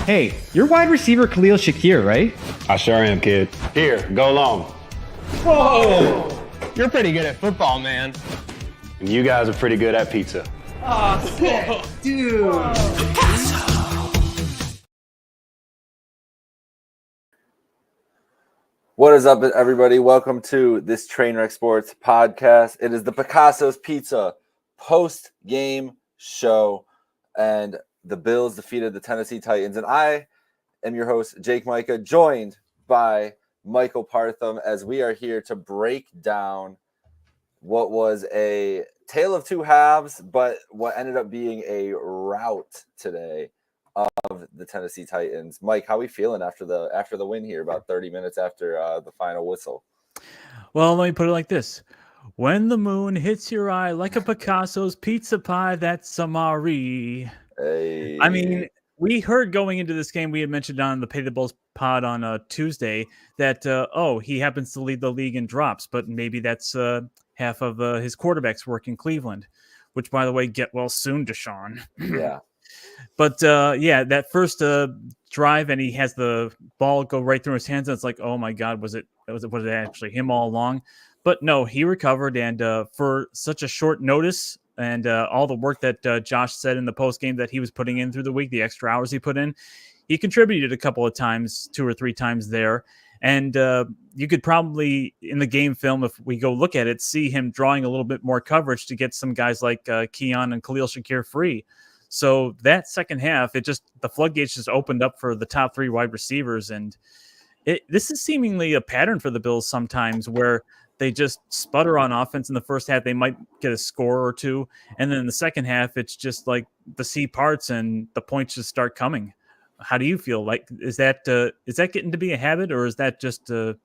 Hey, you're wide receiver Khalil Shakir, right? I sure am, kid. Here, go long. Whoa! You're pretty good at football, man. And you guys are pretty good at pizza. Oh, sick. Dude. What is up, everybody? Welcome to this Trainwreck Sports podcast. It is the Picasso'S Pizza post-game show, and the Bills defeated the Tennessee Titans. And I am your host, Jake Micah, joined by Michael Partham, as we are here to break down what was a tale of two halves, but what ended up being a rout today of the Tennessee Titans. Mike, how are we feeling after the win here, about 30 minutes after the final whistle? Well, let me put it like this. When the moon hits your eye like a Picasso'S pizza pie, that's Samari. Hey. I mean, we heard going into this game, we had mentioned on the Pay the Bulls pod on Tuesday that, he happens to lead the league in drops, but maybe that's half of his quarterback's work in Cleveland, which, by the way, get well soon, Deshaun. Yeah. But, that first drive, and he has the ball go right through his hands, and it's like, oh, my God, was it actually him all along? But no, he recovered, and for such a short notice and all the work that Josh said in the postgame that he was putting in through the week, the extra hours he put in, he contributed a couple of times, 2 or 3 times there. And you could probably, in the game film, if we go look at it, see him drawing a little bit more coverage to get some guys like Keon and Khalil Shakir free. So that second half, the floodgates just opened up for the top 3 wide receivers. And this is seemingly a pattern for the Bills sometimes, where they just sputter on offense in the first half. They might get a score or two. And then in the second half, it's just like the sea parts and the points just start coming. How do you feel? Like, is that getting to be a habit, or is that just a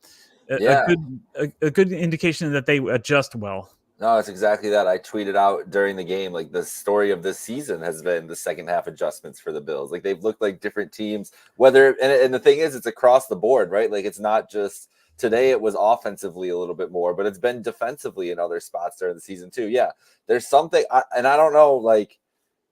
good indication that they adjust well? No, it's exactly that. I tweeted out during the game, like, the story of this season has been the second half adjustments for the Bills. Like, they've looked like different teams, and the thing is, it's across the board, right? Like, it's not just today, it was offensively a little bit more, but it's been defensively in other spots during the season too. Yeah, there's something, and I don't know, like,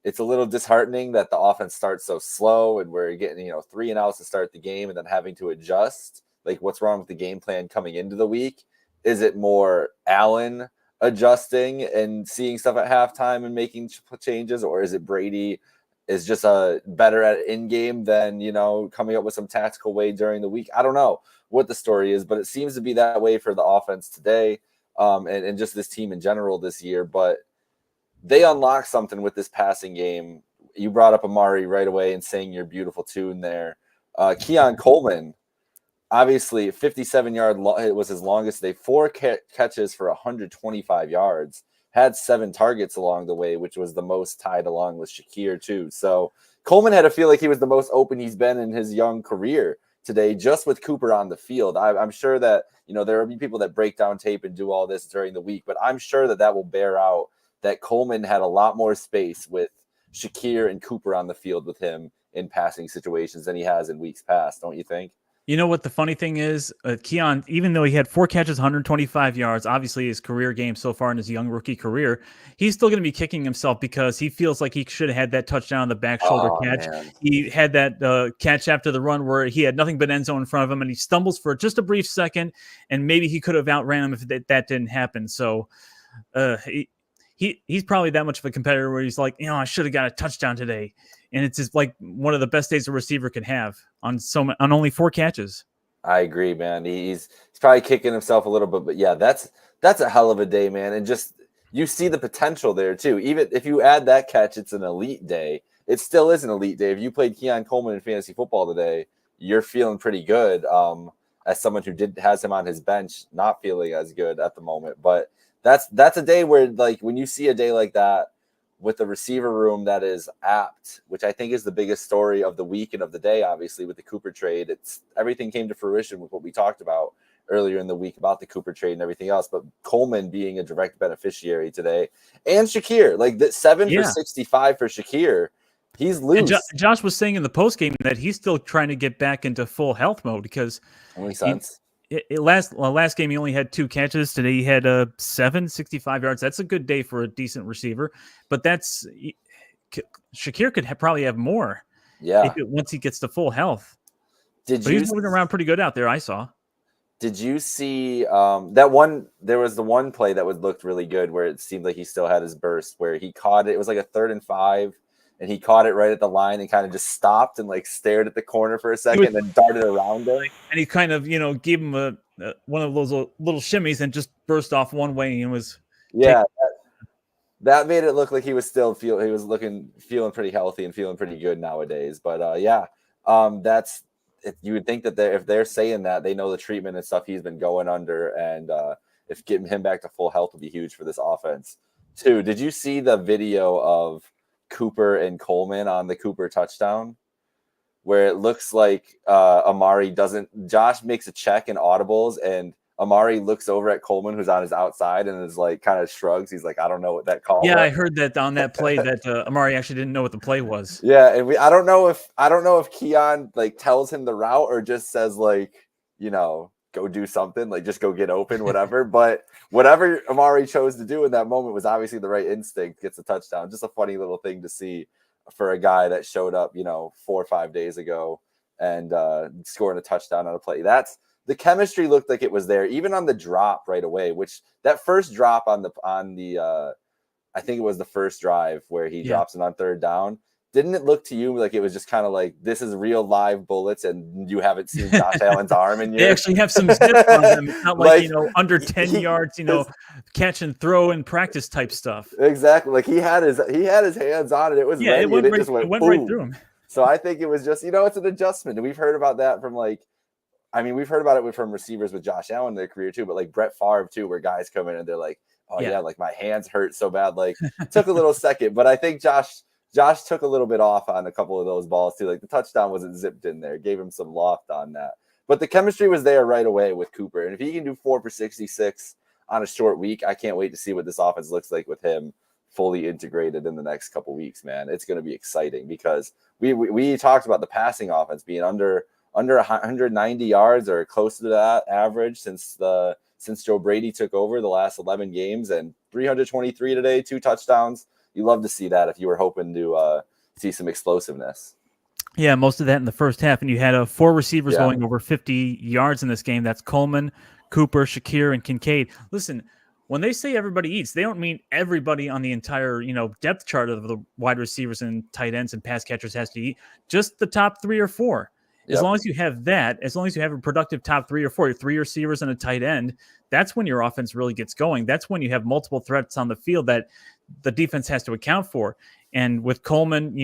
it's a little disheartening that the offense starts so slow and we're getting, 3 and outs to start the game and then having to adjust. Like, what's wrong with the game plan coming into the week? Is it more Allen adjusting and seeing stuff at halftime and making changes, or is it Brady is just better at in-game than, coming up with some tactical way during the week? I don't know what the story is, but it seems to be that way for the offense today, and just this team in general this year. But they unlocked something with this passing game. You brought up Amari right away and sang your beautiful tune there. Keon Coleman, obviously 57-yard it was his longest day. 4 catches for 125 yards. Had 7 targets along the way, which was the most, tied along with Shakir too. So Coleman had to feel like he was the most open he's been in his young career today, just with Cooper on the field. I'm sure that, there will be people that break down tape and do all this during the week, but I'm sure that will bear out that Coleman had a lot more space with Shakir and Cooper on the field with him in passing situations than he has in weeks past. Don't you think? You know what the funny thing is? Keon, even though he had 4 catches, 125 yards, obviously his career game so far in his young rookie career, he's still going to be kicking himself because he feels like he should have had that touchdown on the back shoulder catch. Man. He had that catch after the run where he had nothing but end zone in front of him, and he stumbles for just a brief second, and maybe he could have outran him if that didn't happen. So he's probably that much of a competitor where he's like, I should have got a touchdown today. And it's just like one of the best days a receiver can have on only 4 catches. I agree, man. He's probably kicking himself a little bit, but yeah, that's a hell of a day, man. And just, you see the potential there too. Even if you add that catch, it's an elite day. It still is an elite day. If you played Keon Coleman in fantasy football today, you're feeling pretty good. As someone who has him on his bench, not feeling as good at the moment. But that's a day where, like, when you see a day like that with the receiver room that is apt, which I think is the biggest story of the week and of the day, obviously, with the Cooper trade, everything came to fruition with what we talked about earlier in the week about the Cooper trade and everything else, but Coleman being a direct beneficiary today, and Shakir, like the 7 for 65 for Shakir. He's loose. And Josh was saying in the postgame that he's still trying to get back into full health mode because makes sense. Last game he only had 2 catches. Today he had 65 yards. That's a good day for a decent receiver, but Shakir could probably have more. Yeah. once he gets to full health. Did But you he's moving around pretty good out there, I saw. Did you see that one? There was the one play that looked really good where it seemed like he still had his burst, where he caught it. It was like a 3rd and 5, and he caught it right at the line and kind of just stopped and like stared at the corner for a second, and then darted around him. And he kind of, gave him one of those little shimmies and just burst off one way and was. Yeah, that made it look like he was still feeling pretty healthy and feeling pretty good nowadays. But that's. You would think that if they're saying that, they know the treatment and stuff he's been going under, and if getting him back to full health would be huge for this offense too. Did you see the video of Cooper and Coleman on the Cooper touchdown, where it looks like Josh makes a check in audibles, and Amari looks over at Coleman, who's on his outside, and is like kind of shrugs. He's like, I don't know what that call was. I heard that on that play that Amari actually didn't know what the play was. Yeah, and I don't know if Keon like tells him the route or just says like, go do something, like just go get open, whatever. But whatever Amari chose to do in that moment was obviously the right instinct. Gets a touchdown. Just a funny little thing to see for a guy that showed up, 4 or 5 days ago and scoring a touchdown on a play. The chemistry looked like it was there, even on the drop right away, which that first drop on the I think it was the first drive where he drops it on 3rd down. Didn't it look to you like it was just kind of like, this is real live bullets and you haven't seen Josh Allen's arm in years? They actually have some zip on them. It's not like, under 10 yards, catch and throw and practice type stuff. Exactly. Like he had his hands on it. It was ready, it went right through him. So I think it was just, it's an adjustment. And we've heard about that from we've heard about it from receivers with Josh Allen in their career too, but like Brett Favre too, where guys come in and they're like, oh yeah, like my hands hurt so bad. Like took a little second, but I think Josh took a little bit off on a couple of those balls too. Like the touchdown wasn't zipped in there, gave him some loft on that. But the chemistry was there right away with Cooper. And if he can do 4 for 66 on a short week, I can't wait to see what this offense looks like with him fully integrated in the next couple of weeks, man. It's going to be exciting because we talked about the passing offense being under 190 yards or close to that average since Joe Brady took over the last 11 games, and 323 today, 2 touchdowns. You love to see that if you were hoping to see some explosiveness. Yeah, most of that in the first half, and you had 4 receivers going over 50 yards in this game. That's Coleman, Cooper, Shakir, and Kincaid. Listen, when they say everybody eats, they don't mean everybody on the entire depth chart of the wide receivers and tight ends and pass catchers has to eat. Just the top 3 or 4. As long as you have that, as long as you have a productive top 3 or 4, 3 receivers and a tight end, that's when your offense really gets going. That's when you have multiple threats on the field that the defense has to account for. And with Coleman,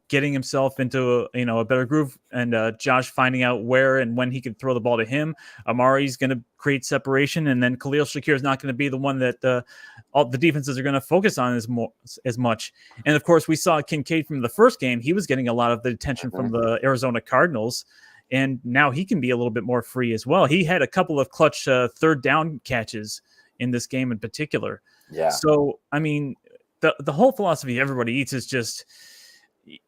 getting himself into a better groove, and Josh finding out where and when he can throw the ball to him, Amari's going to create separation, and then Khalil Shakir is not going to be the one that all the defenses are going to focus on as much. And of course, we saw Kincaid from the first game; he was getting a lot of the attention from the Arizona Cardinals, and now he can be a little bit more free as well. He had a couple of clutch 3rd down catches in this game in particular. Yeah. So I mean, the whole philosophy everybody eats is just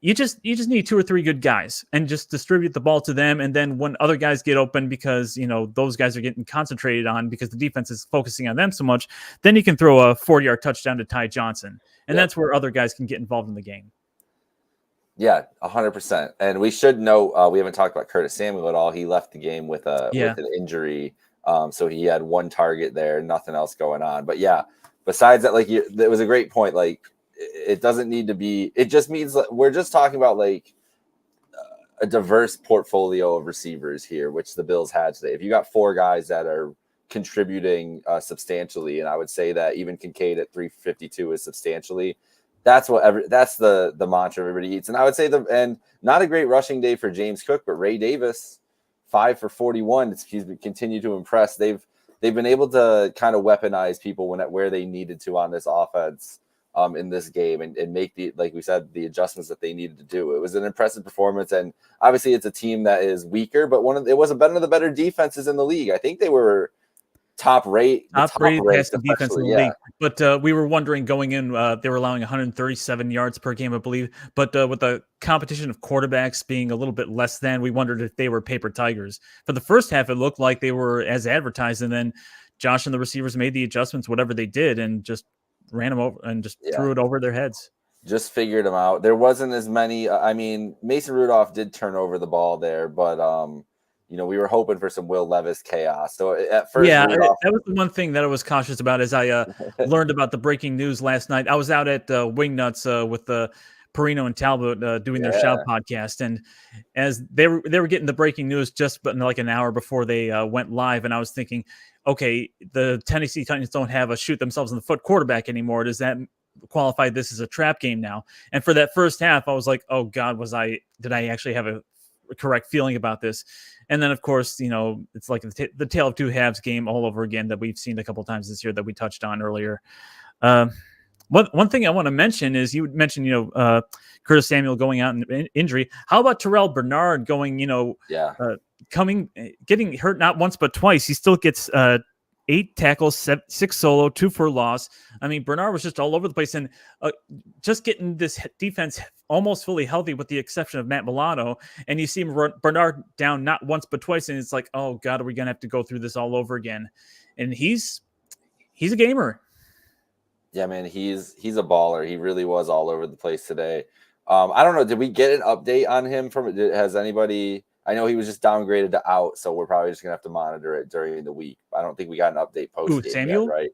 you just need 2 or 3 good guys and just distribute the ball to them. And then when other guys get open, because those guys are getting concentrated on because the defense is focusing on them so much, then you can throw a 40-yard touchdown to Ty Johnson, and that's where other guys can get involved in the game. Yeah, 100%. And we should know we haven't talked about Curtis Samuel at all. He left the game with an injury, so he had 1 target there, nothing else going on. But yeah. Besides that, that was a great point. Like, it doesn't need to be. It just means we're just talking about a diverse portfolio of receivers here, which the Bills had today. If you got 4 guys that are contributing substantially, and I would say that even Kincaid at 352 is substantially. That's the mantra everybody eats. And I would say and not a great rushing day for James Cook, but Ray Davis, 5 for 41. He's continued to impress. They've been able to kind of weaponize people where they needed to on this offense in this game and make like we said, the adjustments that they needed to do. It was an impressive performance, and obviously it's a team that is weaker, but it was one of the better defenses in the league. I think they were top rate passing defense in the league. But we were wondering going in, they were allowing 137 yards per game, I believe. But with the competition of quarterbacks being a little bit less than, we wondered if they were paper tigers. For the first half, it looked like they were as advertised, and then Josh and the receivers made the adjustments, whatever they did, and just ran them over and just threw it over their heads. just figured him out. There wasn't as many. I mean, Mason Rudolph did turn over the ball there, but we were hoping for some Will Levis chaos. So at first, Yeah, Rudolph, that was the one thing that I was cautious about as I learned about the breaking news last night. I was out at Wingnuts with Perino and Talbot doing their Shout podcast, and as they were getting the breaking news just but like an hour before they went live, and I was thinking, okay, the Tennessee Titans don't have a shoot themselves in the foot quarterback anymore. Does that qualify this as a trap game now? And for that first half, I was like, oh God, did I actually have a correct feeling about this? And then, of course, it's like the tale of two halves game all over again that we've seen a couple times this year that we touched on earlier. One thing I want to mention is you mentioned, Curtis Samuel going out in injury. How about Terrell Bernard going, getting hurt not once but twice? He still gets 8 tackles, 6 solo, 2 for loss. I mean, Bernard was just all over the place, and just getting this defense almost fully healthy with the exception of Matt Milano. And you see Bernard down not once but twice, and it's like, oh God, are we going to have to go through this all over again? And he's a gamer. Yeah, man, he's a baller. He really was all over the place today. I don't know. Did we get an update on him has anybody? I know he was just downgraded to out, so we're probably just gonna have to monitor it during the week. I don't think we got an update post game Samuel? yet,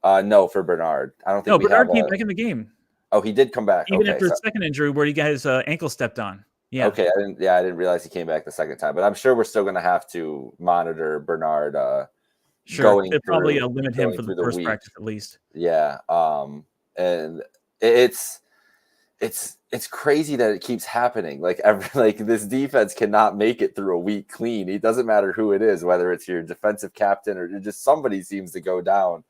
right? No, for Bernard. I don't think Bernard came back in the game. Oh, he did come back. Even after his second injury where he got his ankle stepped on. Yeah. Okay, I didn't realize he came back the second time, but I'm sure we're still gonna have to monitor Bernard. Sure, they'll probably limit him for the first week. Practice at least. Yeah, and it's crazy that it keeps happening. Like this defense cannot make it through a week clean. It doesn't matter who it is, whether it's your defensive captain or just somebody seems to go down.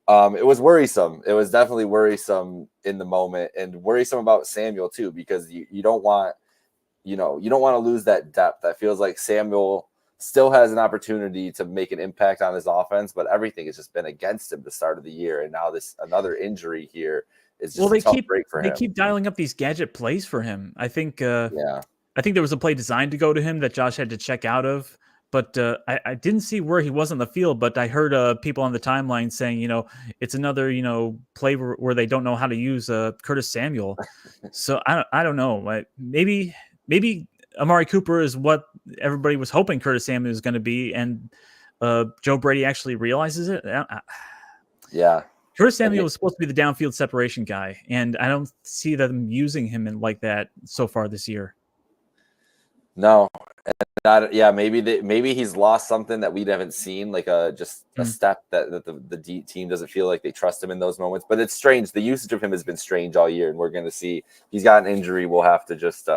It was worrisome. It was definitely worrisome in the moment, and worrisome about Samuel too, because you don't want to lose that depth. That feels like Samuel still has an opportunity to make an impact on his offense, but everything has just been against him the start of the year. And now this another injury here is just a tough break for him. They keep dialing up these gadget plays for him. I think there was a play designed to go to him that Josh had to check out of, but I didn't see where he was on the field, but I heard people on the timeline saying, it's another, play where they don't know how to use Curtis Samuel. So I don't know. Maybe Amari Cooper is what everybody was hoping Curtis Samuel is going to be, and Joe Brady actually realizes it. Yeah. Curtis Samuel was supposed to be the downfield separation guy, and I don't see them using him like that so far this year. No. Maybe he's lost something that we haven't seen, like a step that the team doesn't feel like they trust him in those moments. But it's strange. The usage of him has been strange all year, and we're going to see he's got an injury. We'll have to just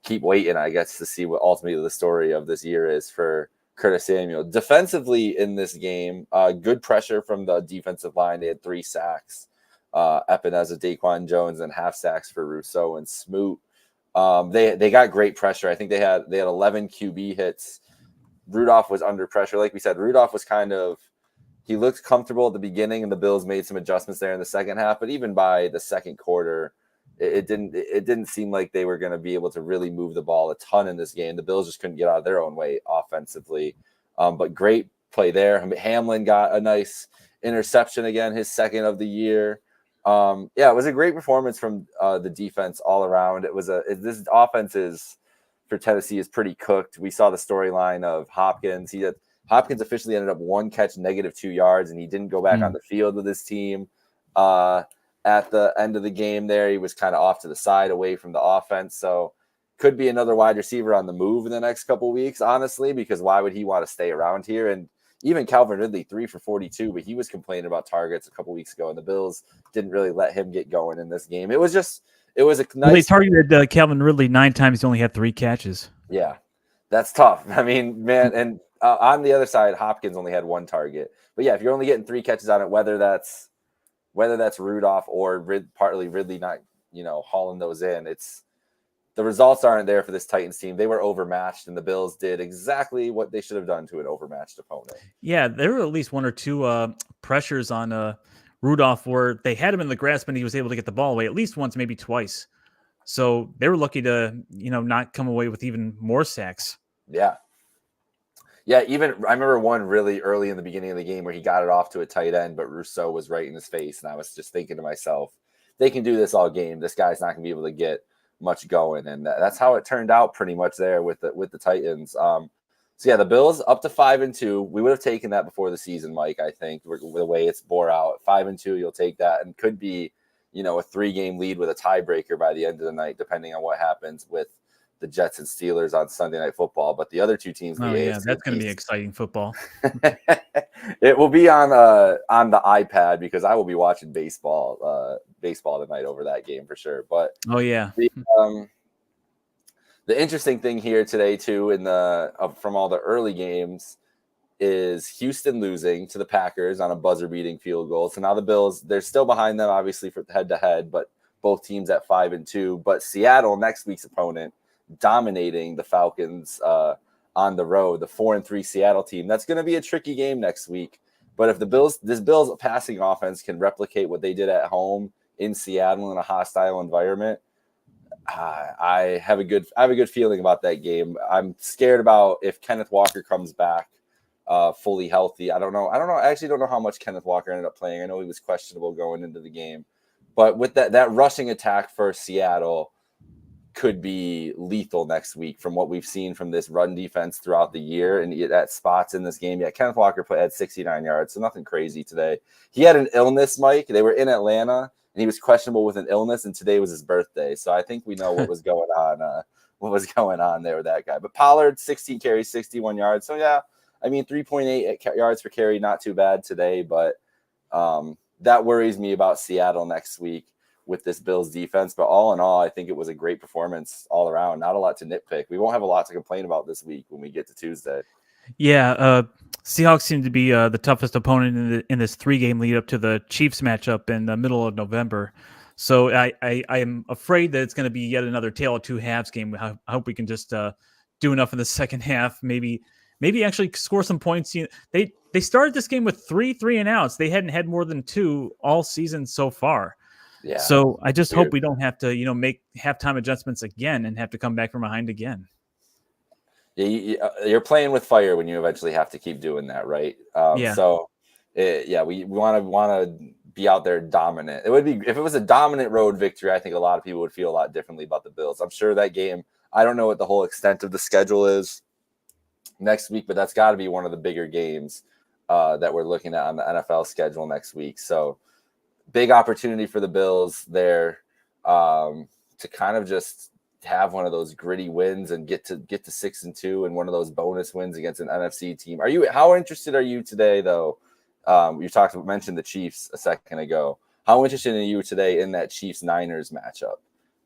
keep waiting, I guess, to see what ultimately the story of this year is for Curtis Samuel. Defensively in this game, good pressure from the defensive line. They had 3 sacks. Epineza, Daquan Jones, and half sacks for Rousseau and Smoot. They got great pressure. I think they had 11 QB hits. Rudolph was under pressure. Like we said, Rudolph was he looked comfortable at the beginning, and the Bills made some adjustments there in the second half. But even by the second quarter, it didn't seem like they were going to be able to really move the ball a ton in this game. The Bills just couldn't get out of their own way offensively. But great play there. Hamlin got a nice interception again, his second of the year. It was a great performance from the defense all around. This offense for Tennessee is pretty cooked. We saw the storyline of Hopkins. Hopkins officially ended up 1 catch, -2 yards, and he didn't go back on the field with his team. At the end of the game there, he was kind of off to the side away from the offense. So could be another wide receiver on the move in the next couple of weeks, honestly, because why would he want to stay around here? And even Calvin Ridley, 3 for 42, but he was complaining about targets a couple weeks ago, and the Bills didn't really let him get going in this game. It was a nice. Well, they targeted Calvin Ridley 9 times. He only had 3 catches. Yeah, that's tough. I mean, man, and on the other side, Hopkins only had 1 target. But yeah, if you're only getting 3 catches on it, whether that's Rudolph or partly Ridley not, hauling those in, the results aren't there for this Titans team. They were overmatched, and the Bills did exactly what they should have done to an overmatched opponent. Yeah, there were at least 1 or 2 pressures on Rudolph where they had him in the grasp and he was able to get the ball away at least once, maybe twice. So they were lucky to, not come away with even more sacks. Yeah. Yeah, even I remember one really early in the beginning of the game where he got it off to a tight end, but Rousseau was right in his face, and I was just thinking to myself, they can do this all game. This guy's not going to be able to get much going, and that's how it turned out pretty much there with the Titans. So yeah, the Bills up to 5-2. We would have taken that before the season, Mike. I think with the way it's bore out, 5-2, you'll take that, and could be, a 3-game lead with a tiebreaker by the end of the night, depending on what happens with the Jets and Steelers on Sunday Night Football. But the other two teams, that's going to be exciting football. It will be on the iPad because I will be watching baseball tonight over that game for sure. But the interesting thing here today, too, from all the early games, is Houston losing to the Packers on a buzzer-beating field goal. So now the Bills, they're still behind them, obviously, for head-to-head, but both teams at 5-2. But Seattle, next week's opponent, dominating the Falcons on the road, the 4-3 Seattle team. That's going to be a tricky game next week. But if this Bills passing offense can replicate what they did at home in Seattle in a hostile environment, I have a good feeling about that game. I'm scared about if Kenneth Walker comes back fully healthy. I don't know. I actually don't know how much Kenneth Walker ended up playing. I know he was questionable going into the game, but with that rushing attack for Seattle could be lethal next week from what we've seen from this run defense throughout the year and at spots in this game. Yeah, Kenneth Walker had 69 yards, so nothing crazy today. He had an illness, Mike. They were in Atlanta, and he was questionable with an illness, and today was his birthday. So I think we know what was going on. What was going on there with that guy? But Pollard, 16 carries, 61 yards. So yeah, I mean 3.8 yards per carry, not too bad today. But that worries me about Seattle next week with this Bills defense. But all in all, I think it was a great performance all around. Not a lot to nitpick. We won't have a lot to complain about this week when we get to Tuesday. Yeah, Seahawks seem to be the toughest opponent in this 3-game lead up to the Chiefs matchup in the middle of November. So I am afraid that it's going to be yet another tale of two halves game. I hope we can just do enough in the second half. Maybe actually score some points. They started this game with 3 and outs. They hadn't had more than 2 all season so far. Yeah. So I just hope we don't have to make halftime adjustments again and have to come back from behind again. Yeah, you're playing with fire when you eventually have to keep doing that, right? So, we want to be out there dominant. It would be if it was a dominant road victory. I think a lot of people would feel a lot differently about the Bills. I'm sure that game. I don't know what the whole extent of the schedule is next week, but that's got to be one of the bigger games that we're looking at on the NFL schedule next week. So, big opportunity for the Bills there to kind of just have one of those gritty wins and get to 6-2 and one of those bonus wins against an NFC team. How interested are you today though? You mentioned the Chiefs a second ago. How interested are you today in that Chiefs-Niners matchup?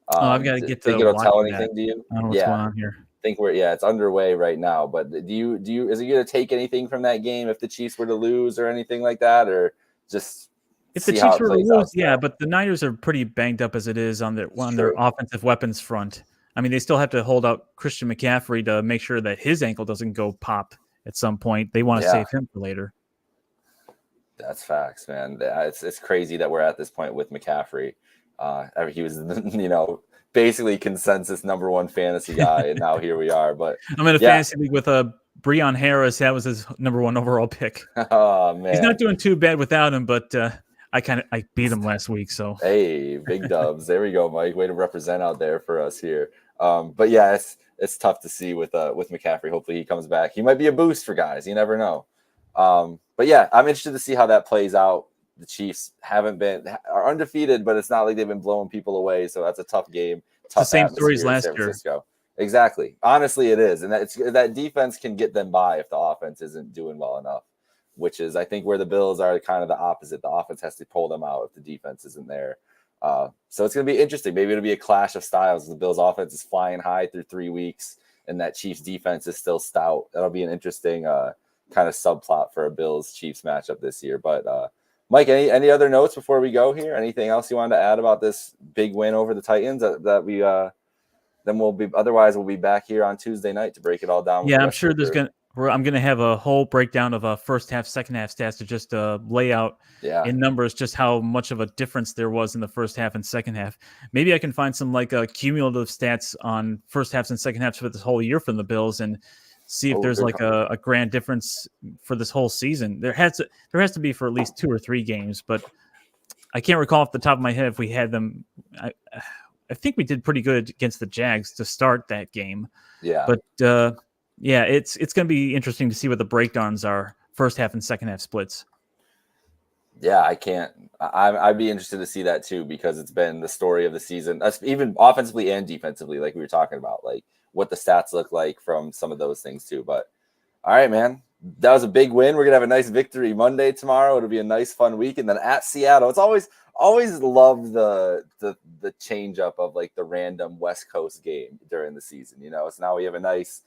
I've got to get to think it'll tell anything to you? I don't know what's going on here. I think it's underway right now, but is it going to take anything from that game if the Chiefs were to lose or anything like that, or just if the Chiefs were to lose, but the Niners are pretty banged up as it is on their offensive weapons front. I mean, they still have to hold out Christian McCaffrey to make sure that his ankle doesn't go pop at some point. They want to save him for later. That's facts, man. It's crazy that we're at this point with McCaffrey. He was, basically consensus number 1 fantasy guy, and now here we are. But I'm in a fantasy league with Breon Harris. That was his number 1 overall pick. Oh man, he's not doing too bad without him, but I beat him last week. So hey, big dubs. There we go, Mike. Way to represent out there for us here. But yeah, it's tough to see with McCaffrey. Hopefully he comes back. He might be a boost for guys. You never know. But yeah, I'm interested to see how that plays out. The Chiefs are undefeated, but it's not like they've been blowing people away. So that's a tough game. It's the same story as last year. Exactly. Honestly, it is. And that defense can get them by if the offense isn't doing well enough, which is, I think, where the Bills are kind of the opposite. The offense has to pull them out if the defense isn't there. So it's going to be interesting. Maybe it'll be a clash of styles. The Bills offense is flying high through 3 weeks, and that Chiefs defense is still stout. That'll be an interesting kind of subplot for a Bills Chiefs matchup this year. But Mike, any other notes before we go here? Anything else you wanted to add about this big win over the Titans that we then we'll be back here on Tuesday night to break it all down. Yeah, I'm sure I'm going to have a whole breakdown of first half, second half stats to just lay out in numbers just how much of a difference there was in the first half and second half. Maybe I can find some cumulative stats on first halves and second halves for this whole year from the Bills and see if there's a grand difference for this whole season. There has to be for at least 2 or 3 games, but I can't recall off the top of my head if we had them. I think we did pretty good against the Jags to start that game. Yeah. But yeah, it's going to be interesting to see what the breakdowns are, first half and second half splits. Yeah, I can't. I'd be interested to see that too, because it's been the story of the season, even offensively and defensively, like we were talking about, like what the stats look like from some of those things too. But all right, man, that was a big win. We're gonna have a nice victory Monday tomorrow. It'll be a nice, fun week, and then at Seattle, it's always loved the change up of like the random West Coast game during the season. So now we have a nice,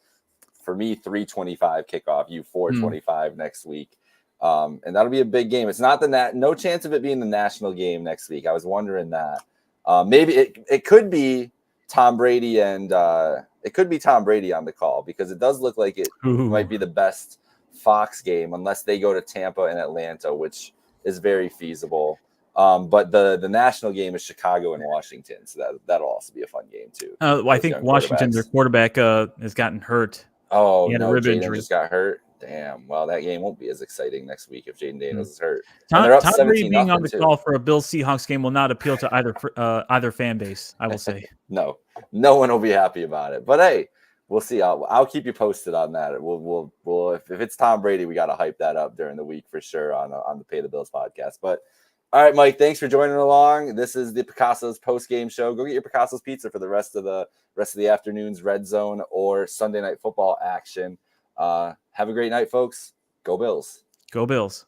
for me, 3:25 kickoff. You 4:25 next week. And that'll be a big game. It's not no chance of it being the national game next week. I was wondering that. Maybe it could be Tom Brady and it could be Tom Brady on the call, because it does look like it might be the best Fox game unless they go to Tampa and Atlanta, which is very feasible. But the national game is Chicago and Washington, so that'll also be a fun game too. Well, I think Washington, their quarterback, has gotten hurt. Oh, he had no, a rib Jaden injury. just got hurt. Damn. Well, that game won't be as exciting next week if Jaden Daniels is hurt. Tom Brady being on the too. call for a Bills Seahawks game will not appeal to either fan base, I will say. No one will be happy about it. But hey, we'll see. I'll keep you posted on that. We'll if it's Tom Brady, we got to hype that up during the week for sure on the Pay the Bills podcast. But all right, Mike, thanks for joining along. This is the Picasso'S post-game show. Go get your Picasso'S pizza for the rest of the afternoon's Red Zone or Sunday Night Football action. Have a great night, folks. Go Bills. Go Bills.